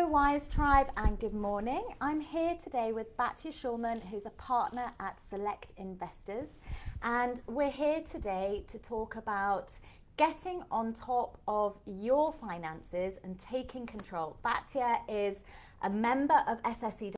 Hello Wise Tribe and good morning. I'm here today with Batya Shulman, who's a partner at Select Investors, and we're here today to talk about getting on top of your finances and taking control. Batya is a member of SSEW.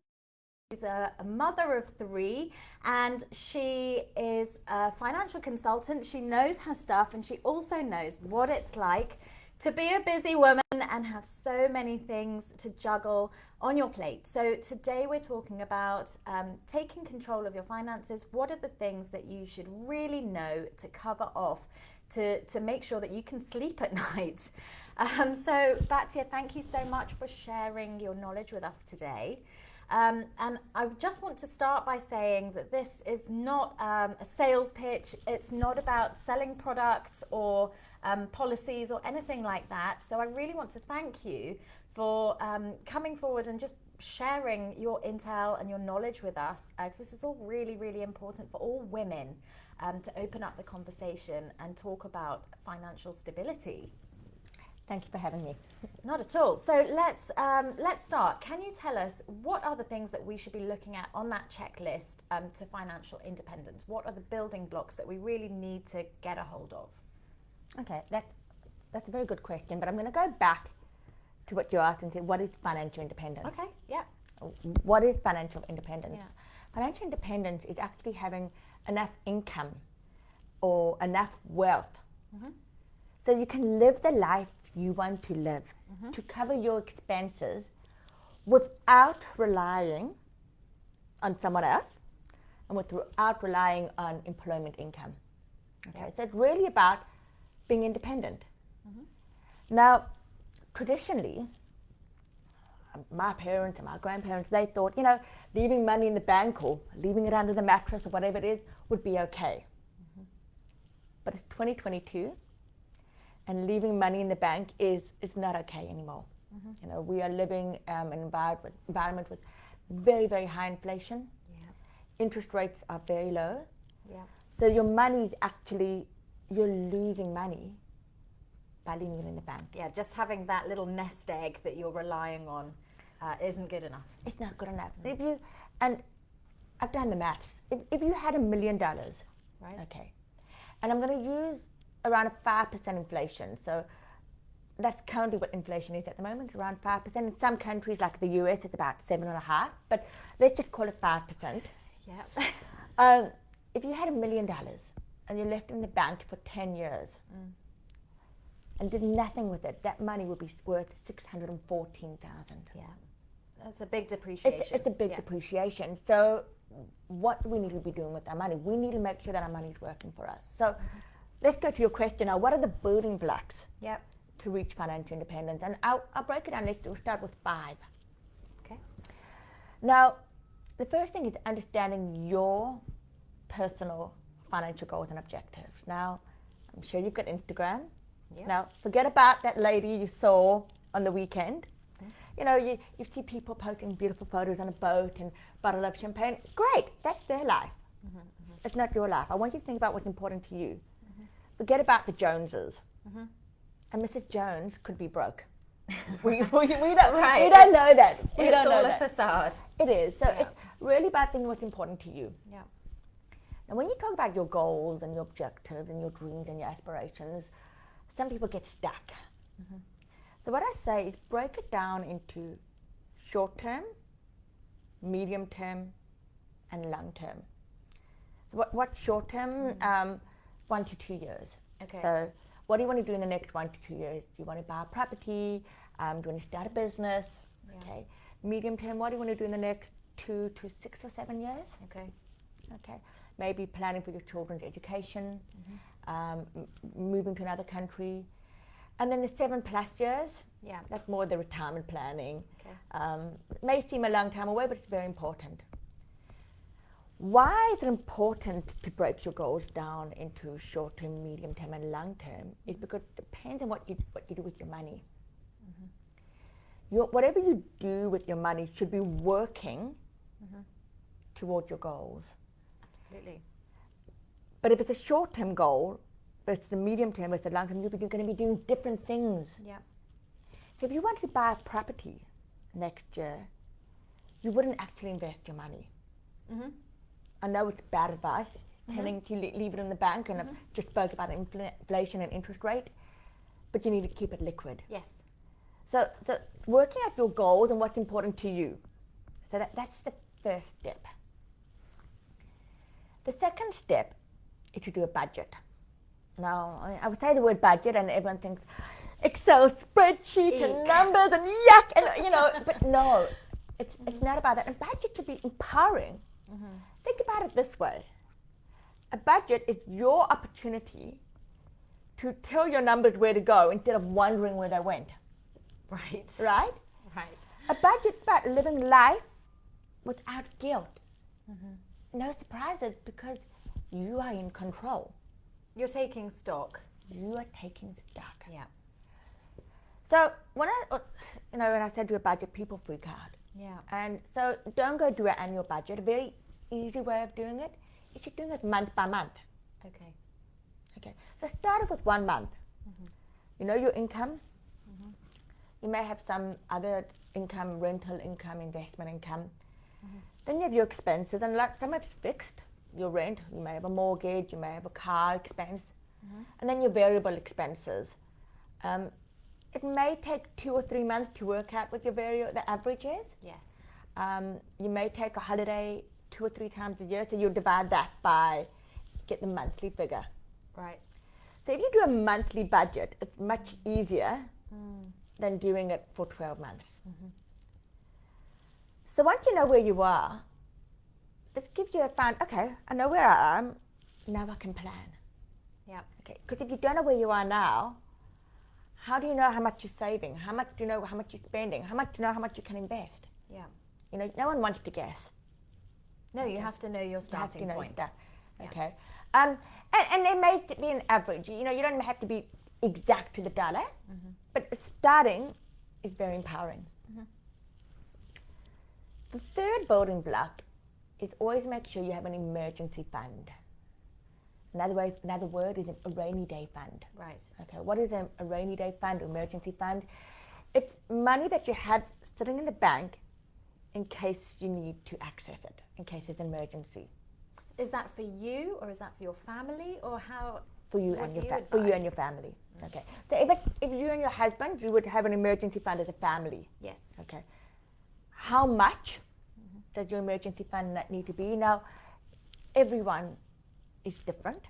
She's a mother of three, and she is a financial consultant. She knows her stuff, and she also knows what it's like to be a busy woman and have so many things to juggle on your plate. So today we're talking about taking control of your finances. What are the things that you should really know to cover off to make sure that you can sleep at night? So Batya, thank you so much for sharing your knowledge with us today. And I just want to start by saying that this is not a sales pitch. It's not about selling products or policies or anything like that. So I really want to thank you for coming forward and just sharing your intel and your knowledge with us, because this is all really, really important for all women to open up the conversation and talk about financial stability. Thank you for having me. Not at all. So let's start. Can you tell us what are the things that we should be looking at on that checklist to financial independence? What are the building blocks that we really need to get a hold of? Okay, that's a very good question, but I'm going to go back to what you asked and say, what is financial independence? Okay, yeah. What is financial independence? Yeah. Financial independence is actually having enough income or enough wealth so you can live the life you want to live, to cover your expenses without relying on someone else and without relying on employment income. Okay, so it's really about being independent. Now, traditionally, my parents and my grandparents, they thought, leaving money in the bank or leaving it under the mattress or whatever it is would be okay. But it's 2022, and leaving money in the bank is not okay anymore. We are living in an environment with very, very high inflation. Interest rates are very low. So your money is actually, you're losing money by leaving it in the bank. Yeah, just having that little nest egg that you're relying on isn't good enough. It's not good enough. And I've done the maths. If you had $1 million, Right. Okay, and I'm going to use around a 5% inflation. So that's currently what inflation is at the moment, around 5%. In some countries like the US, it's about 7.5%, but let's just call it 5%. Yeah. If you had $1 million and you left it in the bank for 10 years and did nothing with it, that money would be worth $614,000. Yeah. That's a big depreciation. It's a big depreciation. So what do we need to be doing with our money? We need to make sure that our money is working for us. So let's go to your question now. What are the building blocks to reach financial independence? And I'll break it down. We'll start with 5. Okay. Now, the first thing is understanding your personal financial goals and objectives. Now, I'm sure you've got Instagram. Now, forget about that lady you saw on the weekend. You see people posting beautiful photos on a boat and a bottle of champagne. Great, that's their life. It's not your life. I want you to think about what's important to you. Forget about the Joneses. And Mrs. Jones could be broke. we don't know that. It's all a facade. It is. So it's really about thinking what's important to you. Yeah. Now, when you talk about your goals and your objectives and your dreams and your aspirations, some people get stuck. So what I say is break it down into short term, medium term, and long term. So what's short term? 1 to 2 years. Okay. So what do you want to do in the next 1 to 2 years? Do you want to buy a property? Do you want to start a business? Okay. Medium term, what do you want to do in the next 2 to 6 or 7 years? Okay. Okay. Maybe planning for your children's education, moving to another country. And then the 7+ years, that's more the retirement planning. Okay. It may seem a long time away, but it's very important. Why is it important to break your goals down into short term, medium term, and long term? Is because it depends on what you do with your money. Whatever you do with your money should be working toward your goals. Absolutely. But if it's a short term goal, versus the medium term, versus the long term, you're going to be doing different things. Yeah. So if you want to buy a property next year, you wouldn't actually invest your money. Mm-hmm. I know it's bad advice, telling to leave it in the bank, and I've just spoke about inflation and interest rate, but you need to keep it liquid. Yes. So working out your goals and what's important to you. So that's the first step. The second step is to do a budget. Now, I would say the word budget and everyone thinks Excel spreadsheet and numbers and yuck, and but no, it's not about that. And budget should be empowering. Think about it this way. A budget is your opportunity to tell your numbers where to go instead of wondering where they went. Right. Right? Right. A budget is about living life without guilt. No surprises, because you are in control. You're taking stock. You are taking stock. Yeah. So when I said do a budget, people freak out. Yeah. And so don't go do an annual budget. A very easy way of doing it is you're doing it month by month. Okay. Okay. So start off with 1 month. You know your income. You may have some other income, rental income, investment income. Then you have your expenses, and some of it's fixed. Your rent, you may have a mortgage, you may have a car expense, and then your variable expenses. It may take 2 or 3 months to work out what the average is. Yes. You may take a holiday 2 or 3 times a year, so you divide that by, get the monthly figure. Right. So if you do a monthly budget, it's much easier than doing it for 12 months. So once you know where you are, this gives you a fun, okay, I know where I am, now I can plan. Yeah. Okay, because if you don't know where you are now, how do you know how much you're saving? How much do you know how much you're spending? How much do you know how much you can invest? Yeah. No one wants to guess. No, you have to know your starting point. That. Okay. And there may be an average. You don't have to be exact to the dollar, but starting is very empowering. The third building block is always make sure you have an emergency fund. Another word is a rainy day fund. Right. Okay, what is a rainy day fund, emergency fund? It's money that you have sitting in the bank in case you need to access it, in case it's an emergency. Is that for you, or is that for your family, or how? For you and your family. Okay. So if you and your husband, you would have an emergency fund as a family. Yes. Okay. How much does your emergency fund need to be? Now, everyone is different,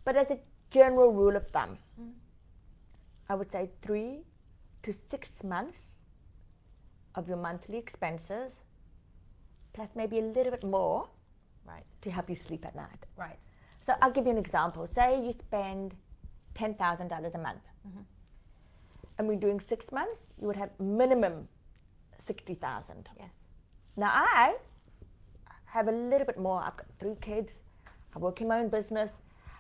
but as a general rule of thumb, I would say 3 to 6 months of your monthly expenses, plus maybe a little bit more, right, to help you sleep at night. Right. So I'll give you an example. Say you spend $10,000 a month, and we're doing 6 months, you would have minimum 60,000. Yes. Now I have a little bit more. I've got 3 kids. I work in my own business.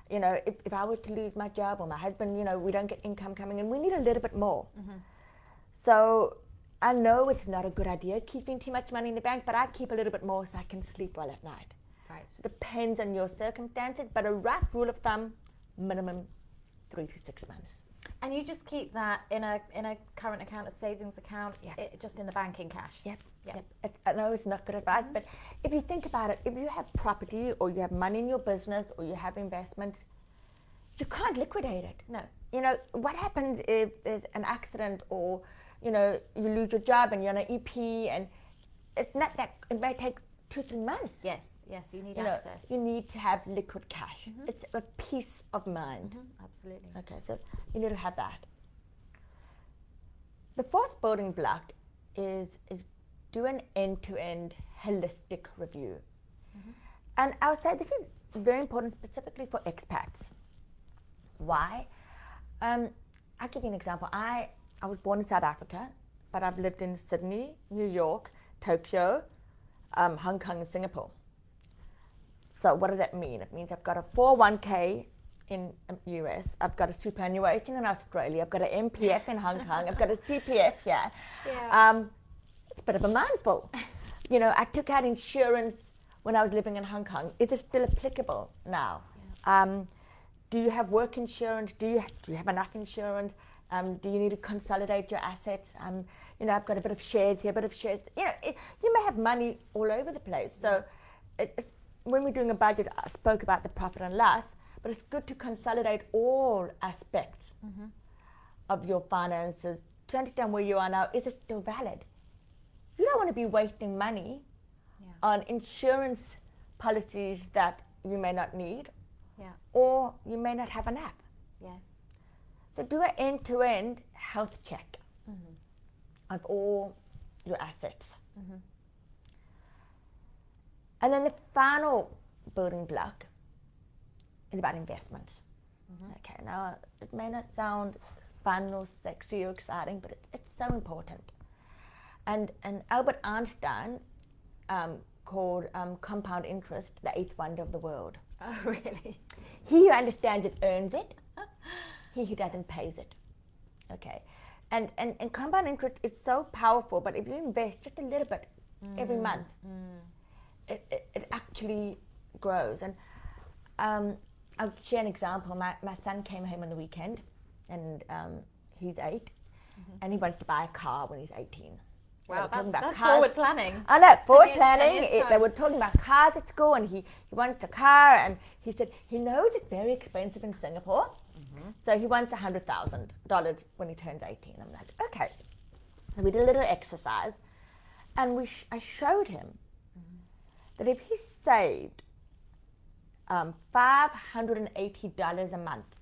If I were to lose my job or my husband, we don't get income coming in, we need a little bit more. So I know it's not a good idea keeping too much money in the bank, but I keep a little bit more so I can sleep well at night. Right. So it depends on your circumstances, but a rough rule of thumb, minimum 3 to 6 months. And you just keep that in a current account, a savings account, just in the bank in cash. Yep. I know it's not good advice, but if you think about it, if you have property or you have money in your business or you have investments, you can't liquidate it. No. What happens if there's an accident or, you lose your job and you're on an EP, and it's not that, it may take 2 or 3 months. Yes, you need access. You need to have liquid cash. It's a peace of mind. Absolutely. Okay, so you need to have that. The fourth building block is do an end-to-end holistic review. And I would say this is very important specifically for expats. Why? I'll give you an example. I was born in South Africa, but I've lived in Sydney, New York, Tokyo, Hong Kong and Singapore. So what does that mean? It means I've got a 401k in US, I've got a superannuation in Australia, I've got an MPF in Hong Kong, I've got a CPF here. It's a bit of a mindful. I took out insurance when I was living in Hong Kong. Is it still applicable now? Do you have work insurance? Do you have enough insurance? Do you need to consolidate your assets? I've got a bit of shares here, a bit of shares. You may have money all over the place. So when we're doing a budget, I spoke about the profit and loss, but it's good to consolidate all aspects of your finances to understand where you are now. Is it still valid? You don't want to be wasting money on insurance policies that you may not need, or you may not have enough. Yes. So do an end-to-end health check of all your assets. And then the final building block is about investments. Okay, now it may not sound fun or sexy or exciting, but it's so important. And Albert Einstein called compound interest the eighth wonder of the world. Oh, really? He who understands it earns it. He who doesn't pays it. Okay. And compound interest is so powerful, but if you invest just a little bit every month, it actually grows. And I'll share an example. My son came home on the weekend, and he's 8, and he wants to buy a car when he's 18. Wow, that's forward planning. I know, forward planning. They were talking about cars at school, and he wants a car, and he said he knows it's very expensive in Singapore, so he wants $100,000 when he turns 18. I'm like, okay. So we did a little exercise, and I showed him that if he saved $580 a month,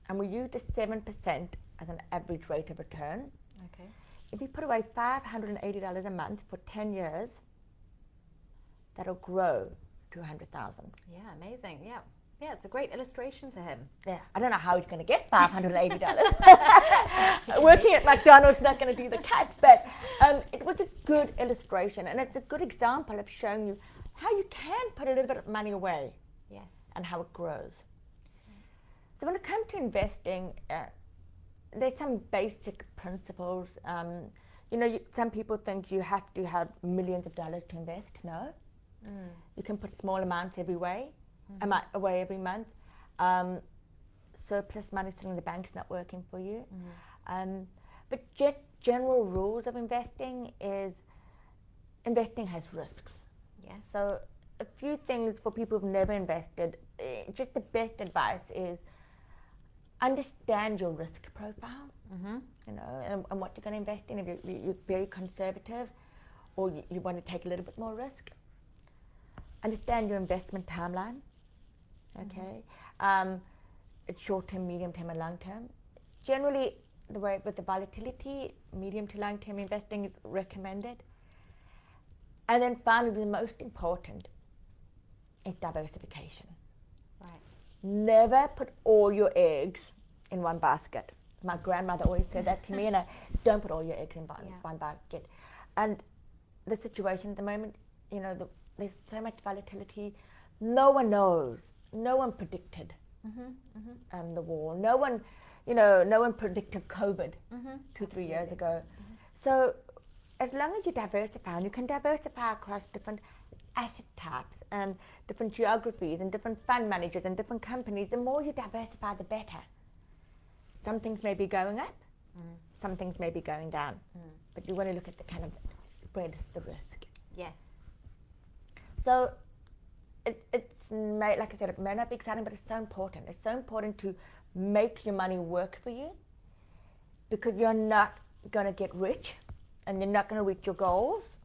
and we used a 7% as an average rate of return. Okay. If you put away $580 a month for 10 years, that'll grow to $100,000. Yeah, amazing. Yeah, it's a great illustration for him. Yeah, I don't know how he's going to get $580. Working at McDonald's is not going to do the cut, but it was a good illustration, and it's a good example of showing you how you can put a little bit of money away. Yes. And how it grows. So when it comes to investing, there's some basic principles. Some people think you have to have millions of dollars to invest. No. You can put small amounts away every month. Surplus money sitting in the bank is not working for you. But just general rules of investing is investing has risks. Yes. So a few things for people who've never invested, just the best advice is understand your risk profile, and what you're going to invest in. If you're very conservative or you want to take a little bit more risk, understand your investment timeline, okay? It's short-term, medium-term, and long-term. Generally, the way with the volatility, medium to long-term investing is recommended. And then finally, the most important is diversification. Right. Never put all your eggs in one basket. My grandmother always said that to me, and don't put all your eggs in one basket. And the situation at the moment, there's so much volatility. No one knows. No one predicted the war. No one predicted COVID 2-3 years ago. So as long as you diversify, and you can diversify across different asset types and different geographies and different fund managers and different companies, the more you diversify, the better. Some things may be going up, some things may be going down, but you want to look at the kind of spread the risk. Yes. So like I said, it may not be exciting, but it's so important. It's so important to make your money work for you, because you're not going to get rich and you're not going to reach your goals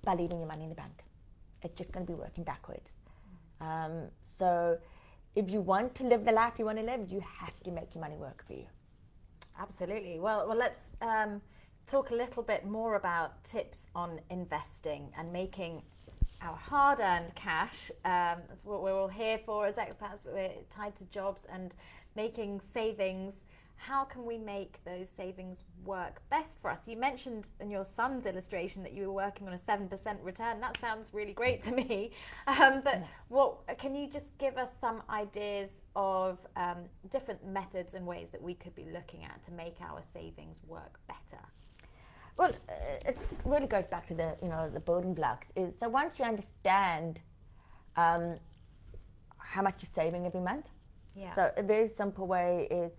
by leaving your money in the bank. It's just going to be working backwards. So if you want to live the life you want to live, you have to make your money work for you. Absolutely. Well, let's talk a little bit more about tips on investing and making our hard-earned cash. That's what we're all here for as expats. We're tied to jobs and making savings. How can we make those savings work best for us? You mentioned in your son's illustration that you were working on a 7% return. That sounds really great to me. But can you just give us some ideas of different methods and ways that we could be looking at to make our savings work better? Well, it really goes back to the building blocks. So once you understand how much you're saving every month, so a very simple way is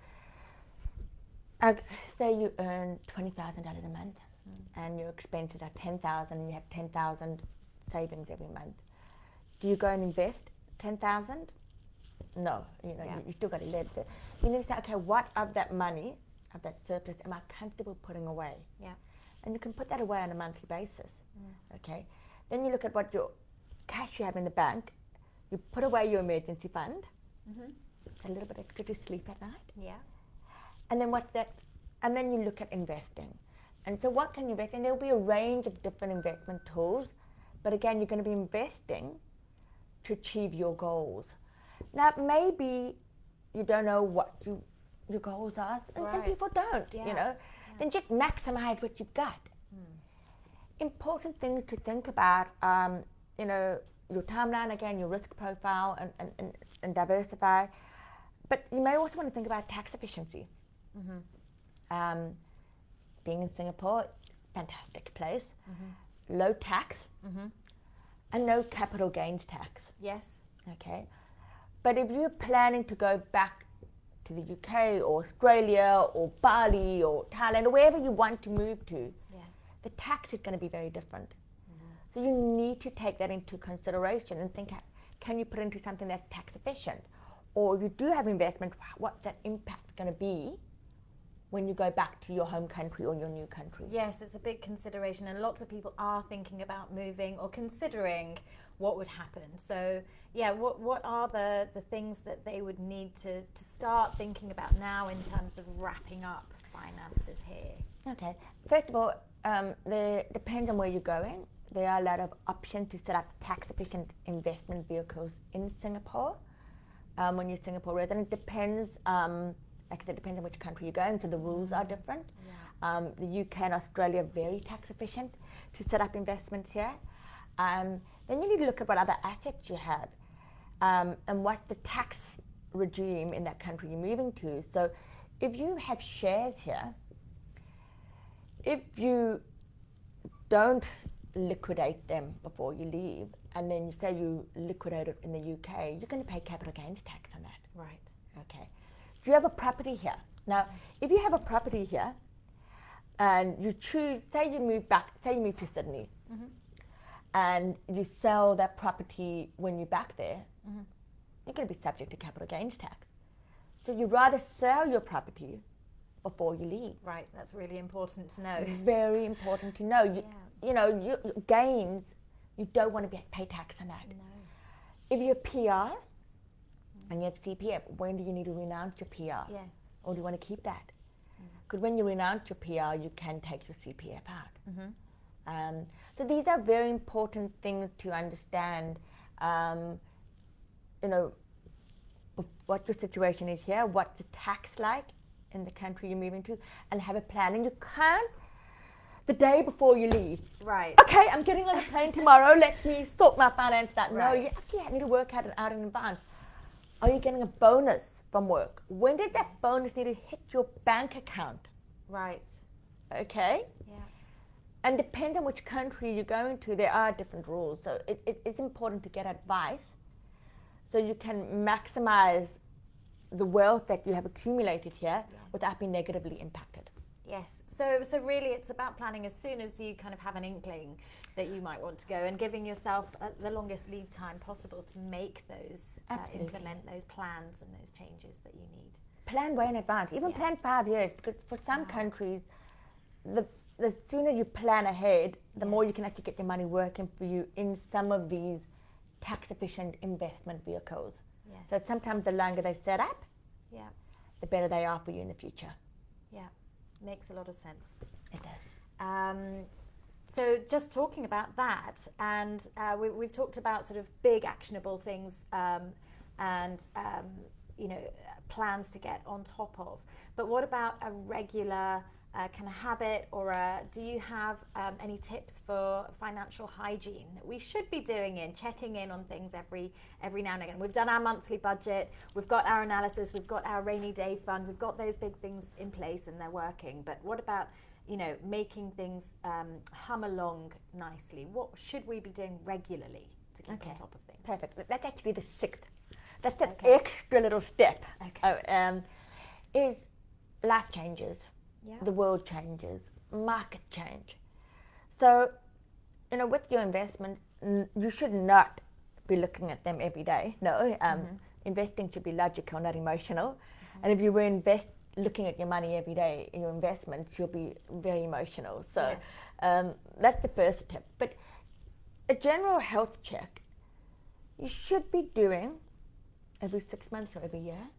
say you earn $20,000 a month, and your expenses are $10,000, and you have 10,000 savings every month. Do you go and invest 10,000? No, you still got to live. So you need to say, okay, what of that money, of that surplus, am I comfortable putting away? Yeah. And you can put that away on a monthly basis. Okay. Then you look at what your cash you have in the bank. You put away your emergency fund. It's a little bit extra to sleep at night. Yeah. And then you look at investing. And so what can you invest in? There'll be a range of different investment tools, but again, you're going to be investing to achieve your goals. Now, maybe you don't know what your goals are, and some people don't, Then just maximize what you've got. Important things to think about, your timeline, again, your risk profile, and diversify. But you may also want to think about tax efficiency. Being in Singapore, fantastic place, low tax, and no capital gains tax. Yes. Okay. But if you're planning to go back to the UK or Australia or Bali or Thailand or wherever you want to move to, the tax is going to be very different. So you need to take that into consideration and think, can you put into something that's tax efficient? Or if you do have investment, what's that impact going to be when you go back to your home country or your new country? Yes, it's a big consideration, and lots of people are thinking about moving or considering what would happen. So what are the things that they would need to start thinking about now in terms of wrapping up finances here? Okay, first of all, depends on where you're going. There are a lot of options to set up tax efficient investment vehicles in Singapore. When you're a Singapore resident, it depends, like I said, depends on which country you're going, so the rules are different. The UK and Australia are very tax efficient to set up investments here. Then you need to look at what other assets you have, and what the tax regime in that country you're moving to. So if you have shares here, if you don't liquidate them before you leave, and then you say you liquidate it in the UK, you're going to pay capital gains tax on that. Right. Okay. Do you have a property here? Now, if you have a property here, and you choose, say you move to Sydney, and you sell that property when you're back there, you're going to be subject to capital gains tax. So you'd rather sell your property before you leave. Right, that's really important to know. Very important to know. Your gains, you don't want to pay tax on that. No. If you're PR and you have CPF, when do you need to renounce your PR? Yes. Or do you want to keep that? Because when you renounce your PR, you can take your CPF out. So these are very important things to understand. What your situation is here, what's the tax like in the country you're moving to, and have a plan. And you can't, the day before you leave, right? Okay, I'm getting on a plane tomorrow, let me sort my finances out. Right. No, you actually need to work out in advance. Are you getting a bonus from work? When did that bonus need to hit your bank account? Right. Okay? Yeah. And depending on which country you're going to, there are different rules. So it's important to get advice so you can maximize the wealth that you have accumulated here without being negatively impacted. Yes. So really it's about planning as soon as you kind of have an inkling that you might want to go, and giving yourself the longest lead time possible to make those, implement those plans and those changes that you need. Plan way in advance, even plan 5 years, because for some countries, the sooner you plan ahead, the more you can actually get your money working for you in some of these tax-efficient investment vehicles. Yes. So sometimes the longer they set up, the better they are for you in the future. Yeah, makes a lot of sense. It does. So just talking about that, and we've talked about sort of big actionable things and plans to get on top of. But what about a regular kind of habit, or do you have any tips for financial hygiene that we should be checking in on things every now and again? We've done our monthly budget, we've got our analysis, we've got our rainy day fund, we've got those big things in place and they're working. But what about making things hum along nicely? What should we be doing regularly to keep on top of things? Perfect. That's actually the sixth. That's the extra little step. Okay. Is life changes, Yeah. the world changes, market change. So, with your investment, you should not be looking at them every day. No, investing should be logical, not emotional. And if you were looking at your money every day in your investments, you'll be very emotional. So that's the first tip. But a general health check, you should be doing every 6 months or every year,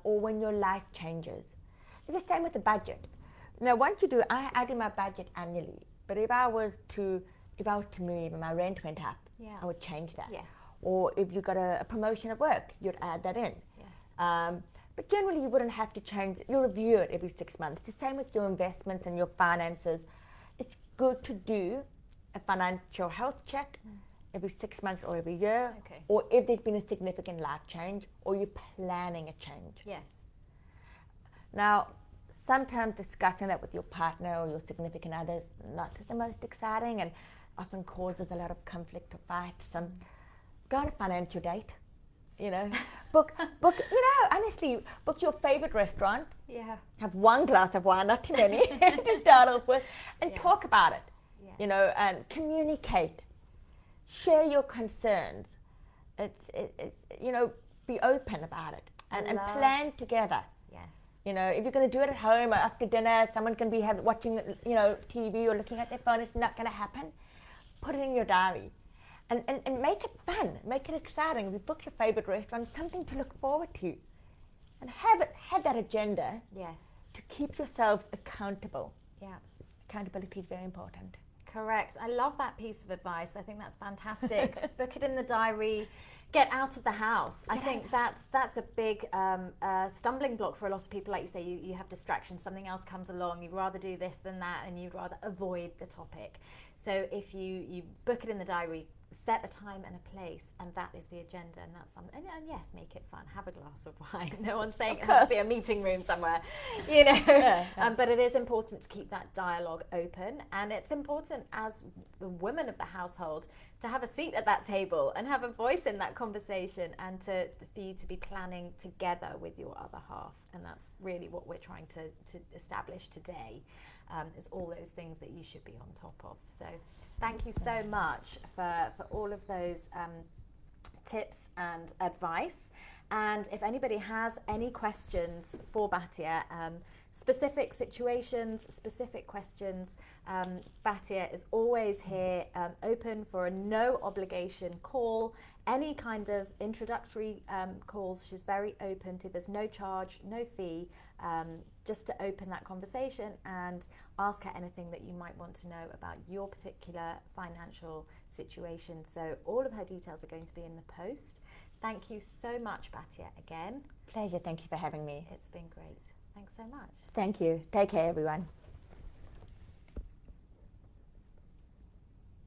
or when your life changes. It's the same with the budget. Now, once you do, I do my budget annually. But if I was to move and my rent went up, I would change that. Yes. Or if you got a promotion at work, you'd add that in. Yes. But generally, you wouldn't have to change. You review it every 6 months. It's the same with your investments and your finances. It's good to do a financial health check every 6 months or every year, or if there's been a significant life change, or you're planning a change. Yes. Now, sometimes discussing that with your partner or your significant other is not the most exciting and often causes a lot of conflict or fights. Go on a financial date, book, honestly, book your favorite restaurant. Yeah. Have one glass of wine, not too many, to start off with, and talk about it, and communicate. Share your concerns. Be open about it and plan together. Yes. If you're going to do it at home or after dinner, someone can be watching, TV or looking at their phone. It's not going to happen. Put it in your diary, and make it fun. Make it exciting. If you book your favorite restaurant, something to look forward to, and have that agenda. Yes. To keep yourselves accountable. Yeah. Accountability is very important. Correct. I love that piece of advice. I think that's fantastic. Book it in the diary. Get out of the house. I think that's a big stumbling block for a lot of people. Like you say, you have distractions. Something else comes along. You'd rather do this than that, and you'd rather avoid the topic. So if you book it in the diary, set a time and a place, and that is the agenda, and that's something. And yes, make it fun. Have a glass of wine. No one's saying it has to be a meeting room somewhere, but it is important to keep that dialogue open, and it's important as the woman of the household to have a seat at that table and have a voice in that conversation, and for you to be planning together with your other half. And that's really what we're trying to establish today, is all those things that you should be on top of. So thank you so much for all of those tips and advice. And if anybody has any questions for Batya, specific situations, specific questions, Batya is always here, open for a no obligation call, any kind of introductory calls. She's very open to. There's no charge, no fee, just to open that conversation and ask her anything that you might want to know about your particular financial situation. So all of her details are going to be in the post. Thank you so much, Batya, again. Pleasure. Thank you for having me. It's been great. Thanks so much. Thank you. Take care, everyone.